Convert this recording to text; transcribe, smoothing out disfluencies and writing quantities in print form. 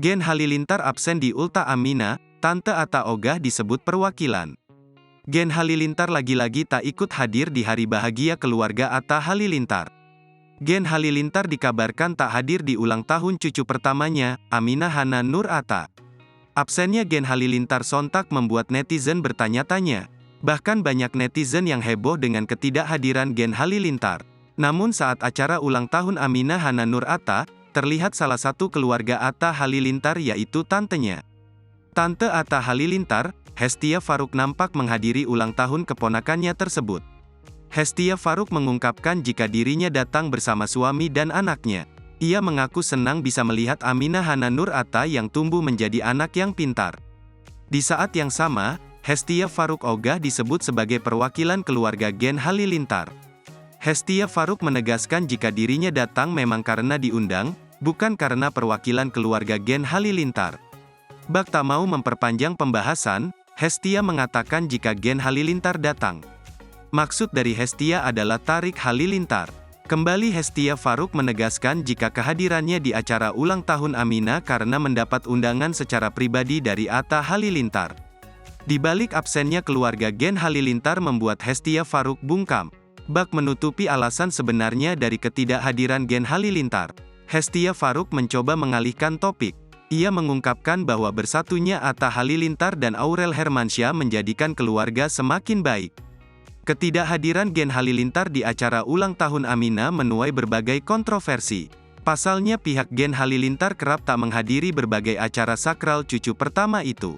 Gen Halilintar absen di Ulta Amina, Tante Atta ogah disebut perwakilan. Gen Halilintar lagi-lagi tak ikut hadir di hari bahagia keluarga Atta Halilintar. Gen Halilintar dikabarkan tak hadir di ulang tahun cucu pertamanya, Aminah Hana Nur Atta. Absennya Gen Halilintar sontak membuat netizen bertanya-tanya. Bahkan banyak netizen yang heboh dengan ketidakhadiran Gen Halilintar. Namun saat acara ulang tahun Aminah Hana Nur Atta, terlihat salah satu keluarga Atta Halilintar yaitu tantenya. Tante Atta Halilintar, Hestia Faruk nampak menghadiri ulang tahun keponakannya tersebut. Hestia Faruk mengungkapkan jika dirinya datang bersama suami dan anaknya. Ia mengaku senang bisa melihat Aminah Hana Nur Atta yang tumbuh menjadi anak yang pintar. Di saat yang sama, Hestia Faruk ogah disebut sebagai perwakilan keluarga Gen Halilintar. Hestia Faruk menegaskan jika dirinya datang memang karena diundang, bukan karena perwakilan keluarga Gen Halilintar. Bak tak mau memperpanjang pembahasan, Hestia mengatakan jika Gen Halilintar datang. Maksud dari Hestia adalah Tarik Halilintar. Kembali Hestia Faruk menegaskan jika kehadirannya di acara ulang tahun Aminah karena mendapat undangan secara pribadi dari Atta Halilintar. Di balik absennya keluarga Gen Halilintar membuat Hestia Faruk bungkam. Bak menutupi alasan sebenarnya dari ketidakhadiran Gen Halilintar. Hestia Faruk mencoba mengalihkan topik. Ia mengungkapkan bahwa bersatunya Atta Halilintar dan Aurel Hermansyah menjadikan keluarga semakin baik. Ketidakhadiran Gen Halilintar di acara ulang tahun Aminah menuai berbagai kontroversi. Pasalnya pihak Gen Halilintar kerap tak menghadiri berbagai acara sakral cucu pertama itu.